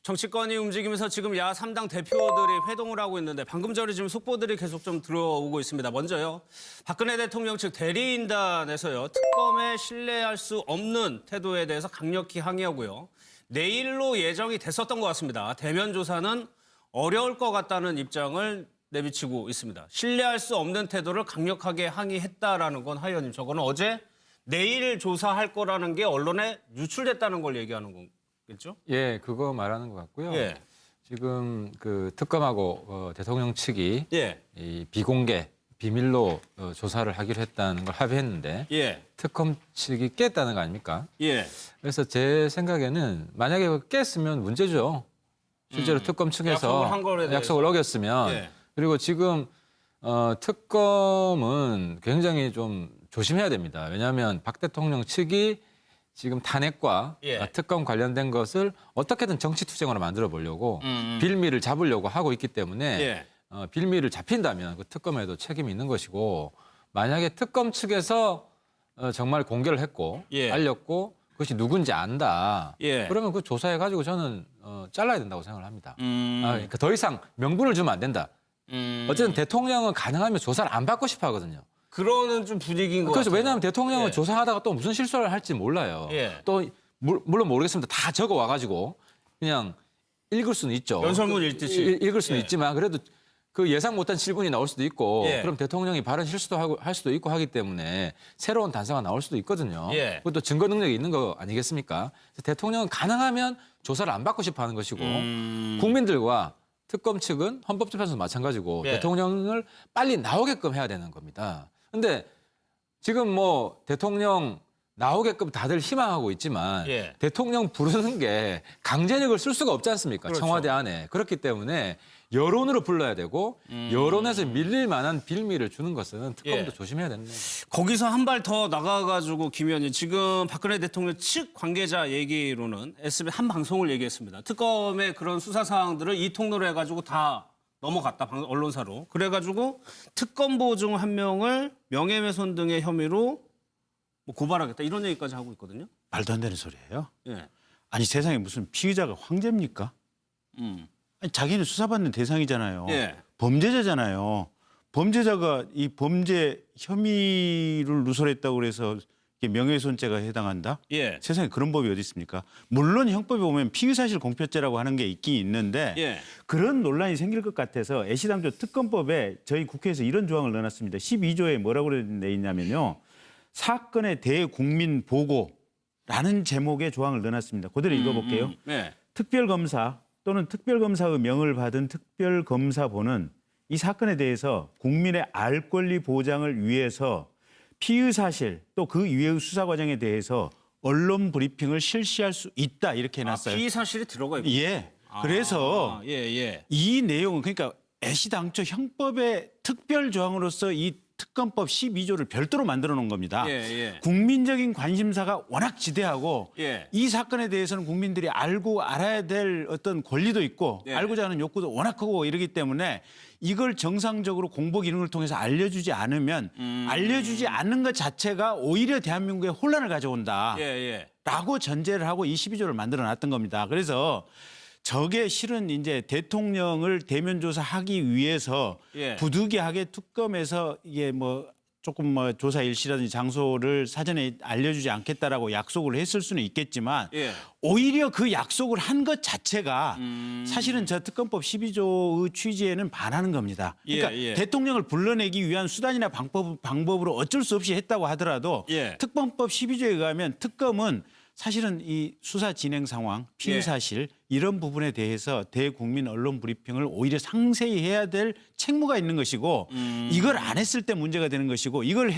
정치권이 움직이면서 지금 야 3당 대표들이 회동을 하고 있는데 방금 전에 지금 속보들이 계속 좀 들어오고 있습니다. 먼저요. 박근혜 대통령 측 대리인단에서요. 특검에 신뢰할 수 없는 태도에 대해서 강력히 항의하고요. 내일로 예정이 됐었던 것 같습니다. 대면 조사는 어려울 것 같다는 입장을 내비치고 있습니다. 신뢰할 수 없는 태도를 강력하게 항의했다라는 건 하 의원님 저거는 어제 내일 조사할 거라는 게 언론에 유출됐다는 걸 얘기하는 거겠죠? 예, 그거 말하는 것 같고요. 예. 지금 그 특검하고 대통령 측이 예. 이 비공개 비밀로 조사를 하기로 했다는 걸 합의했는데 예. 특검 측이 깼다는 거 아닙니까? 예. 그래서 제 생각에는 만약에 깼으면 문제죠. 실제로 특검 측에서 약속을 한 거에 대해서. 약속을 어겼으면 예. 그리고 지금 특검은 굉장히 좀 조심해야 됩니다. 왜냐하면 박 대통령 측이 지금 탄핵과 예. 특검 관련된 것을 어떻게든 정치 투쟁으로 만들어 보려고 빌미를 잡으려고 하고 있기 때문에 예. 빌미를 잡힌다면 그 특검에도 책임이 있는 것이고 만약에 특검 측에서 정말 공개를 했고 예. 알렸고 그것이 누군지 안다. 예. 그러면 그 조사해가지고 저는 잘라야 된다고 생각을 합니다. 음. 그러니까 더 이상 명분을 주면 안 된다. 어쨌든 대통령은 가능하면 조사를 안 받고 싶어 하거든요. 그러는 좀 분위기인 것 그렇죠. 같아요. 왜냐하면 대통령은 예. 조사하다가 또 무슨 실수를 할지 몰라요. 예. 또 물론 모르겠습니다. 다 적어 와가지고 그냥 읽을 수는 있죠. 연설문 읽듯이. 읽을 수는 예. 있지만 그래도 그 예상 못한 질문이 나올 수도 있고 예. 그럼 대통령이 발언 실수도 하고 할 수도 있고 하기 때문에 새로운 단서가 나올 수도 있거든요. 예. 그것도 증거 능력이 있는 거 아니겠습니까? 그래서 대통령은 가능하면 조사를 안 받고 싶어 하는 것이고 국민들과 특검 측은 헌법재판소도 마찬가지고 예. 대통령을 빨리 나오게끔 해야 되는 겁니다. 근데 지금 뭐 대통령 나오게끔 다들 희망하고 있지만 예. 대통령 부르는 게 강제력을 쓸 수가 없지 않습니까? 그렇죠. 청와대 안에. 그렇기 때문에 여론으로 불러야 되고 여론에서 밀릴 만한 빌미를 주는 것은 특검도 예. 조심해야 된다. 거기서 한 발 더 나가가지고 김 의원님 지금 박근혜 대통령 측 관계자 얘기로는 SBS 한 방송을 얘기했습니다. 특검의 그런 수사 사항들을 이 통로로 해가지고 다 넘어갔다 언론사로. 그래가지고 특검보 중 한 명을 명예훼손 등의 혐의로 뭐 고발하겠다 이런 얘기까지 하고 있거든요. 말도 안 되는 소리예요. 예. 아니 세상에 무슨 피의자가 황제입니까? 아니, 자기는 수사받는 대상이잖아요. 예. 범죄자잖아요. 범죄자가 이 범죄 혐의를 누설했다고 그래서 이게 명예훼손죄가 해당한다? 예. 세상에 그런 법이 어디 있습니까? 물론 형법에 보면 피의사실 공표죄라고 하는 게 있긴 있는데 예. 그런 논란이 생길 것 같아서 애시당초 특검법에 저희 국회에서 이런 조항을 넣어놨습니다. 12조에 뭐라고 돼 있냐면요. 사건의 대국민 보고라는 제목의 조항을 넣어놨습니다. 그대로 읽어볼게요. 예. 특별검사 또는 특별검사의 명을 받은 특별검사본은 이 사건에 대해서 국민의 알 권리 보장을 위해서 피의 사실 또 그 이외의 수사 과정에 대해서 언론 브리핑을 실시할 수 있다 이렇게 해놨어요. 피의 사실이 들어가 있고. 예. 그래서 예. 이 내용은 그러니까 애시당초 형법의 특별 조항으로서 이 특검법 12조를 별도로 만들어 놓은 겁니다. 예. 국민적인 관심사가 워낙 지대하고 예. 이 사건에 대해서는 국민들이 알고 알아야 될 어떤 권리도 있고 예. 알고자 하는 욕구도 워낙 크고 이러기 때문에 이걸 정상적으로 공보 기능을 통해서 알려주지 않으면 알려주지 않는 것 자체가 오히려 대한민국에 혼란을 가져온다. 예. 라고 전제를 하고 이 12조를 만들어 놨던 겁니다. 그래서 저게 실은 이제 대통령을 대면 조사하기 위해서 예. 부득이하게 특검에서 이게 뭐 조금 뭐 조사 일시라든지 장소를 사전에 알려주지 않겠다라고 약속을 했을 수는 있겠지만 예. 오히려 그 약속을 한 것 자체가 사실은 저 특검법 12조의 취지에는 반하는 겁니다. 그러니까 예. 대통령을 불러내기 위한 수단이나 방법으로 어쩔 수 없이 했다고 하더라도 예. 특검법 12조에 의하면 특검은 사실은 이 수사 진행 상황, 피의 예. 사실 이런 부분에 대해서 대국민 언론 브리핑을 오히려 상세히 해야 될 책무가 있는 것이고 이걸 안 했을 때 문제가 되는 것이고 이걸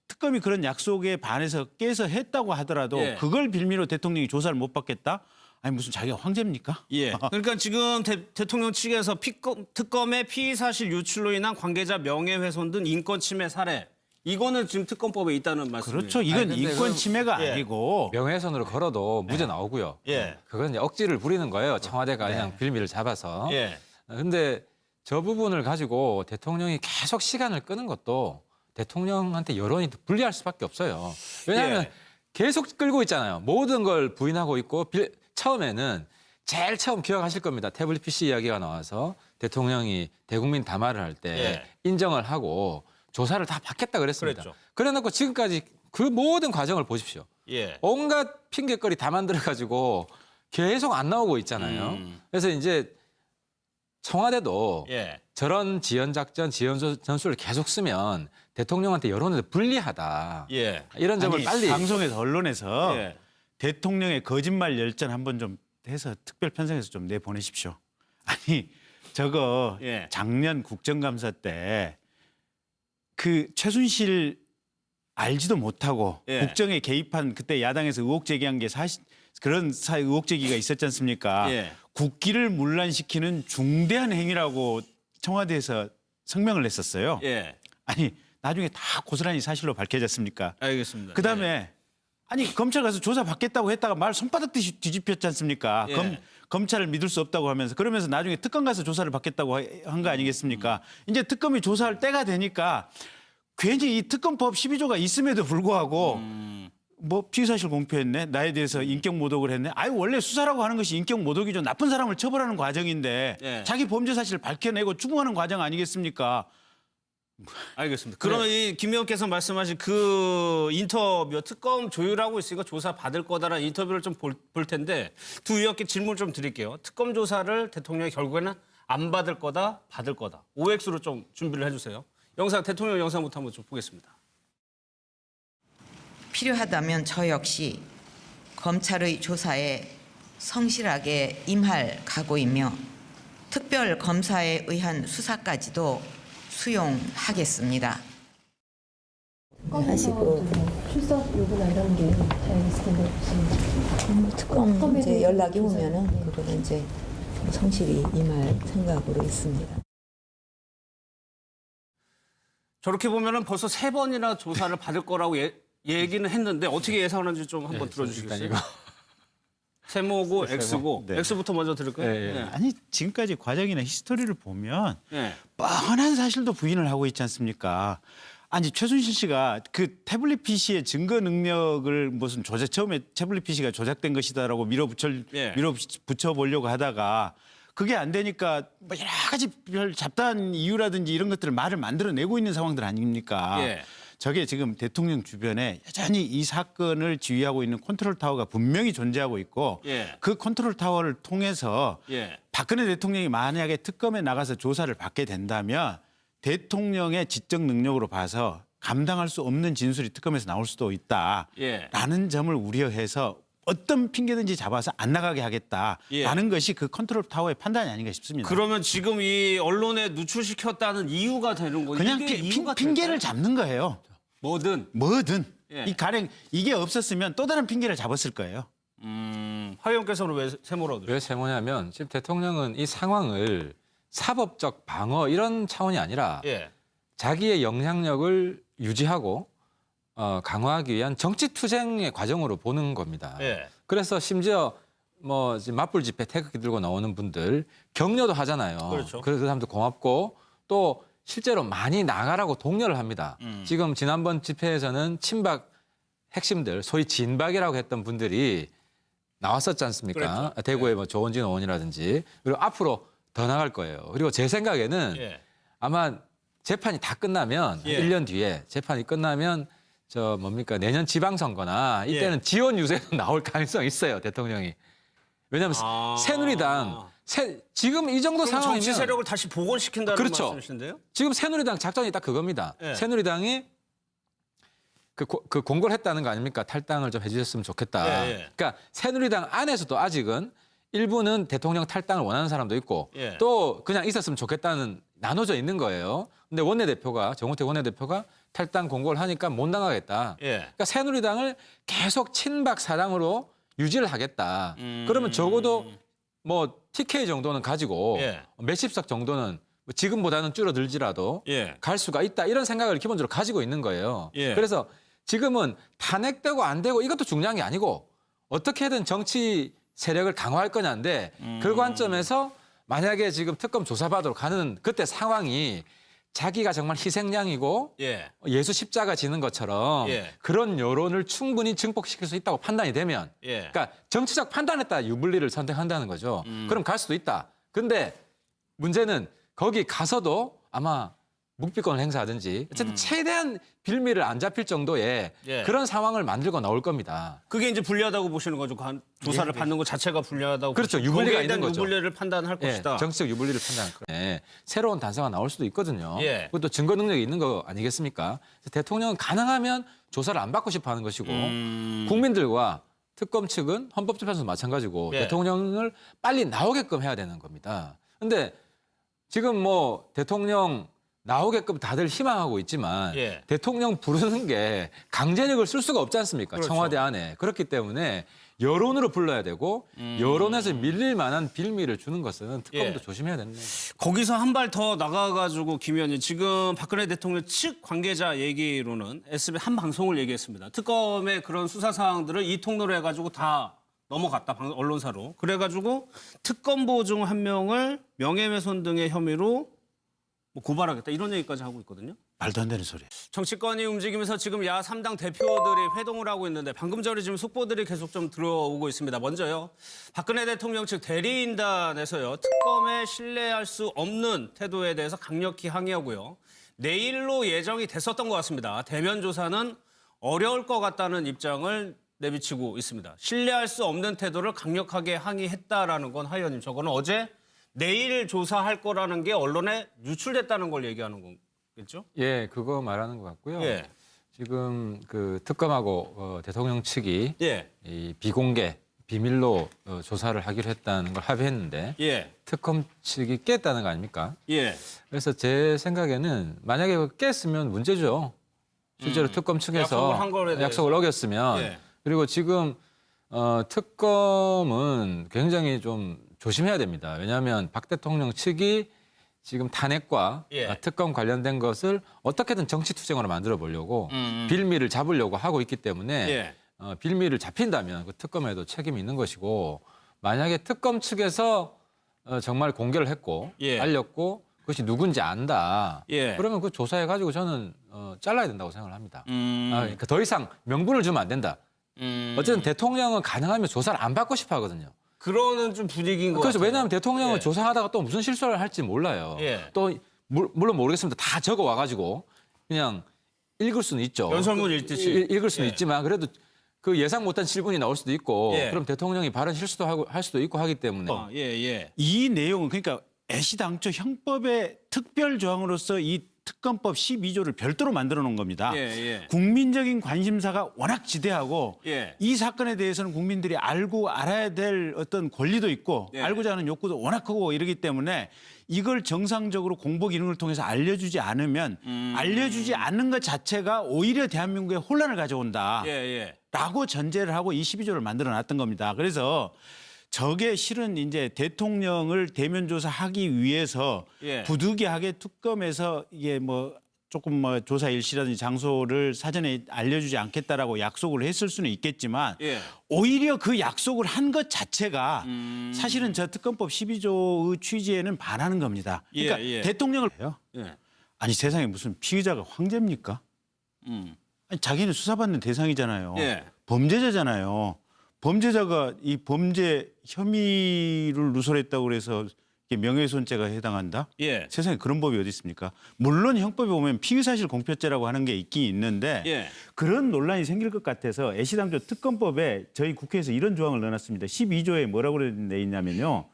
특검이 그런 약속에 반해서 깨서 했다고 하더라도 예. 그걸 빌미로 대통령이 조사를 못 받겠다? 아니 무슨 자기가 황제입니까? 예. 그러니까 지금 대통령 측에서 특검의 피의 사실 유출로 인한 관계자 명예훼손 등 인권 침해 사례 이거는 지금 특검법에 있다는 말씀이에요. 그렇죠. 이건 근데 인권 침해가 예. 아니고 명예훼손으로 걸어도 무죄 나오고요. 예. 그건 이제 억지를 부리는 거예요. 청와대가 그냥 빌미를 잡아서. 예. 근데 저 부분을 가지고 대통령이 계속 시간을 끄는 것도 대통령한테 여론이 불리할 수밖에 없어요. 왜냐하면 예. 계속 끌고 있잖아요. 모든 걸 부인하고 있고 처음에는 제일 처음 기억하실 겁니다. 태블릿 PC 이야기가 나와서 대통령이 대국민 담화를 할 때 예. 인정을 하고 조사를 다 받겠다 그랬습니다. 그랬죠. 그래놓고 지금까지 그 모든 과정을 보십시오. 예. 온갖 핑계거리 다 만들어가지고 계속 안 나오고 있잖아요. 그래서 이제 청와대도 예. 저런 지연 작전, 지연 전술을 계속 쓰면 대통령한테 여론에서 불리하다. 예. 이런 점을 아니, 빨리 방송에서 언론에서 예. 대통령의 거짓말 열전 한번 좀 해서 특별 편성해서 좀 내보내십시오. 아니 저거 예. 작년 국정감사 때 그 최순실 알지도 못하고 예. 국정에 개입한 그때 야당에서 의혹 제기한 게 그런 의혹 제기가 있었지 않습니까? 예. 국기를 문란시키는 중대한 행위라고 청와대에서 성명을 냈었어요. 예. 아니 나중에 다 고스란히 사실로 밝혀졌습니까? 알겠습니다. 그다음에 아니 검찰 가서 조사 받겠다고 했다가 말 손바닥 뒤집혔지 않습니까? 예. 검찰을 믿을 수 없다고 하면서 그러면서 나중에 특검 가서 조사를 받겠다고 한 거 아니겠습니까? 이제 특검이 조사할 때가 되니까 괜히 이 특검법 12조가 있음에도 불구하고 뭐 피의사실 공표했네, 나에 대해서 인격 모독을 했네. 아유 원래 수사라고 하는 것이 인격 모독이죠. 나쁜 사람을 처벌하는 과정인데 예. 자기 범죄 사실을 밝혀내고 추궁하는 과정 아니겠습니까? 알겠습니다. 그러면 이 김 의원께서 말씀하신 그 인터뷰 특검 조율하고 있으니까 조사 받을 거다라는 인터뷰를 좀 볼 텐데 두 의원께 질문 좀 드릴게요. 특검 조사를 대통령이 결국에는 안 받을 거다, 받을 거다. OX로 좀 준비를 해주세요. 영상 대통령 영상부터 한번 좀 보겠습니다. 필요하다면 저 역시 검찰의 조사에 성실하게 임할 각오이며 특별 검사에 의한 수사까지도 수용하겠습니다. 하시고 출석 요구나 이런 게 잘 있을 텐데 혹시 특검 이제 연락이 오면은 그거는 이제 성실히 임할 생각으로 있습니다. 저렇게 보면은 벌써 3번이나 조사를 받을 거라고 얘기는 했는데 어떻게 예상하는지 좀 한번 들어주시겠어요? 세모고 X고 네. X부터 먼저 들을까요? 예, 예. 아니 지금까지 과정이나 히스토리를 보면 예. 뻔한 사실도 부인을 하고 있지 않습니까? 아니 최순실 씨가 그 태블릿 PC의 증거 능력을 무슨 처음에 태블릿 PC가 조작된 것이다라고 예. 밀어붙여 보려고 하다가 그게 안 되니까 뭐 여러 가지 별 잡다한 이유라든지 이런 것들을 말을 만들어내고 있는 상황들 아닙니까? 예. 저게 지금 대통령 주변에 여전히 이 사건을 지휘하고 있는 컨트롤 타워가 분명히 존재하고 있고 예. 그 컨트롤 타워를 통해서 예. 박근혜 대통령이 만약에 특검에 나가서 조사를 받게 된다면 대통령의 지적 능력으로 봐서 감당할 수 없는 진술이 특검에서 나올 수도 있다라는 예. 점을 우려해서 어떤 핑계든지 잡아서 안 나가게 하겠다라는 것이 그 컨트롤 타워의 판단이 아닌가 싶습니다. 그러면 지금 이 언론에 노출시켰다는 이유가 되는 거예요? 그냥 이게 이유가 핑계를 될까요? 잡는 거예요. 뭐든 예. 이 가령 이게 없었으면 또 다른 핑계를 잡았을 거예요. 하 의원께서는 왜 세모라고 왜 세모냐면 지금 대통령은 이 상황을 사법적 방어 이런 차원이 아니라 예. 자기의 영향력을 유지하고 강화하기 위한 정치 투쟁의 과정으로 보는 겁니다. 예. 그래서 심지어 뭐 지금 맞불 집회 태극기 들고 나오는 분들 격려도 하잖아요. 그렇죠. 그래서 그 사람도 고맙고 또 실제로 많이 나가라고 독려를 합니다. 지금 지난번 집회에서는 친박 핵심들, 소위 진박이라고 했던 분들이 나왔었지 않습니까? 그랬죠. 대구의 뭐 조원진 의원이라든지 그리고 앞으로 더 나갈 거예요. 그리고 제 생각에는 예. 아마 재판이 다 끝나면 예. 1년 뒤에 재판이 끝나면 저 뭡니까 내년 지방선거나 이때는 예. 지원 유세도 나올 가능성이 있어요 대통령이. 왜냐하면 새누리당 지금 이 정도 그럼 상황이면 정치 세력을 다시 복원시킨다는 그렇죠. 말씀이신데요? 지금 새누리당 작전이 딱 그겁니다. 예. 새누리당이 그 공고를 했다는 거 아닙니까? 탈당을 좀 해주셨으면 좋겠다. 예, 예. 그러니까 새누리당 안에서도 아직은 일부는 대통령 탈당을 원하는 사람도 있고 예. 또 그냥 있었으면 좋겠다는 나눠져 있는 거예요. 근데 원내대표가 정우택 원내대표가 탈당 공고를 하니까 못 나가겠다. 예. 그러니까 새누리당을 계속 친박 사당으로 유지를 하겠다. 그러면 적어도 뭐 TK 정도는 가지고 예. 몇십 석 정도는 뭐 지금보다는 줄어들지라도 예. 갈 수가 있다. 이런 생각을 기본적으로 가지고 있는 거예요. 예. 그래서 지금은 탄핵되고 안 되고 이것도 중요한 게 아니고 어떻게든 정치 세력을 강화할 거냐인데 그 관점에서 만약에 지금 특검 조사받으러 가는 그때 상황이 자기가 정말 희생양이고 예. 예수 십자가 지는 것처럼 예. 그런 여론을 충분히 증폭시킬 수 있다고 판단이 되면 예. 그러니까 정치적 판단에 따라 유불리를 선택한다는 거죠. 그럼 갈 수도 있다. 근데 문제는 거기 가서도 아마 묵비권을 행사하든지 어쨌든 최대한 빌미를 안 잡힐 정도의 예. 그런 상황을 만들고 나올 겁니다. 그게 이제 불리하다고 보시는 거죠. 조사를 받는 것 자체가 불리하다고. 그렇죠. 보시고 유불리가 거기에 있는 대한 거죠. 유불리를 판단할 예, 것이다. 정치적 유불리를 판단할 거예요. 예, 새로운 단서가 나올 수도 있거든요. 예. 그것도 증거 능력이 있는 거 아니겠습니까? 그래서 대통령은 가능하면 조사를 안 받고 싶어 하는 것이고 국민들과 특검 측은 헌법재판소 마찬가지고 예. 대통령을 빨리 나오게끔 해야 되는 겁니다. 근데 지금 뭐 대통령 나오게끔 다들 희망하고 있지만 예. 대통령 부르는 게 강제력을 쓸 수가 없지 않습니까? 그렇죠. 청와대 안에. 그렇기 때문에 여론으로 불러야 되고 여론에서 밀릴 만한 빌미를 주는 것은 특검도 예. 조심해야 됩니다. 거기서 한 발 더 나가가지고 김 의원님 지금 박근혜 대통령 측 관계자 얘기로는 SBS 한 방송을 얘기했습니다. 특검의 그런 수사 사항들을 이 통로로 해가지고 다 넘어갔다 언론사로. 그래가지고 특검보 중 한 명을 명예훼손 등의 혐의로 뭐 고발하겠다 이런 얘기까지 하고 있거든요. 말도 안 되는 소리. 정치권이 움직이면서 지금 야 3당 대표들이 회동을 하고 있는데 방금 전에 지금 속보들이 계속 좀 들어오고 있습니다. 먼저요. 박근혜 대통령 측 대리인단에서요. 특검에 신뢰할 수 없는 태도에 대해서 강력히 항의하고요. 내일로 예정이 됐었던 것 같습니다. 대면 조사는 어려울 것 같다는 입장을 내비치고 있습니다. 신뢰할 수 없는 태도를 강력하게 항의했다라는 건 하 의원님 저거는 어제 내일 조사할 거라는 게 언론에 유출됐다는 걸 얘기하는 거겠죠? 예, 그거 말하는 것 같고요. 예. 지금 그 특검하고 대통령 측이 예. 이 비공개 비밀로 조사를 하기로 했다는 걸 합의했는데 예. 특검 측이 깼다는 거 아닙니까? 예. 그래서 제 생각에는 만약에 깼으면 문제죠. 실제로 특검 측에서 약속을 한 거에 대해서. 약속을 어겼으면 예. 그리고 지금 특검은 굉장히 좀 조심해야 됩니다. 왜냐하면 박 대통령 측이 지금 탄핵과 예. 특검 관련된 것을 어떻게든 정치 투쟁으로 만들어 보려고 빌미를 잡으려고 하고 있기 때문에 예. 빌미를 잡힌다면 그 특검에도 책임이 있는 것이고 만약에 특검 측에서 정말 공개를 했고 예. 알렸고 그것이 누군지 안다. 예. 그러면 그 조사해 가지고 저는 잘라야 된다고 생각을 합니다. 음. 그러니까 더 이상 명분을 주면 안 된다. 어쨌든 대통령은 가능하면 조사를 안 받고 싶어 하거든요. 그러는 좀 분위기인 것 그래서 같아요. 왜냐하면 대통령은 예. 조사하다가 또 무슨 실수를 할지 몰라요. 예. 또 물론 모르겠습니다. 다 적어 와가지고 그냥 읽을 수는 있죠. 연설문 읽듯이. 읽을 수는 예. 있지만 그래도 그 예상 못한 질문이 나올 수도 있고 예. 그럼 대통령이 발언 실수도 하고 할 수도 있고 하기 때문에 예, 예. 이 내용은 그러니까 애시당초 형법의 특별 조항으로서 이 특검법 12조를 별도로 만들어 놓은 겁니다. 예, 예. 국민적인 관심사가 워낙 지대하고 예. 이 사건에 대해서는 국민들이 알고 알아야 될 어떤 권리도 있고 예. 알고자 하는 욕구도 워낙 크고 이러기 때문에 이걸 정상적으로 공보 기능을 통해서 알려주지 않으면 알려주지 않는 것 자체가 오히려 대한민국에 혼란을 가져온다. 예, 예. 라고 전제를 하고 이 12조를 만들어 놨던 겁니다. 그래서 저게 실은 이제 대통령을 대면 조사하기 위해서 예. 부득이하게 특검에서 이게 뭐 조금 뭐 조사 일시라든지 장소를 사전에 알려주지 않겠다라고 약속을 했을 수는 있겠지만 예. 오히려 그 약속을 한 것 자체가 사실은 저 특검법 12조의 취지에는 반하는 겁니다. 그러니까 예, 예. 대통령을 예. 아니 세상에 무슨 피의자가 황제입니까? 아니, 자기는 수사받는 대상이잖아요. 예. 범죄자잖아요. 범죄자가 이 범죄 혐의를 누설했다고 그래서 이게 명예훼손죄가 해당한다? 예. 세상에 그런 법이 어디 있습니까? 물론 형법에 보면 피의사실 공표죄라고 하는 게 있긴 있는데 예. 그런 논란이 생길 것 같아서 애시당초 특검법에 저희 국회에서 이런 조항을 넣어놨습니다. 12조에 뭐라고 돼 있냐면요.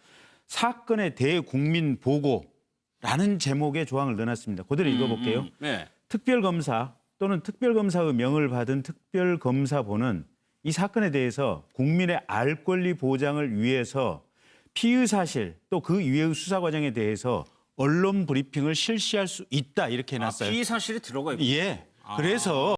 사건의 대국민 보고라는 제목의 조항을 넣어놨습니다. 그대로 읽어볼게요. 네. 특별검사 또는 특별검사의 명을 받은 특별검사본은 이 사건에 대해서 국민의 알 권리 보장을 위해서 피의 사실 또 그 이외의 수사 과정에 대해서 언론 브리핑을 실시할 수 있다 이렇게 해놨어요. 피의 사실이 들어가 있고. 예. 그래서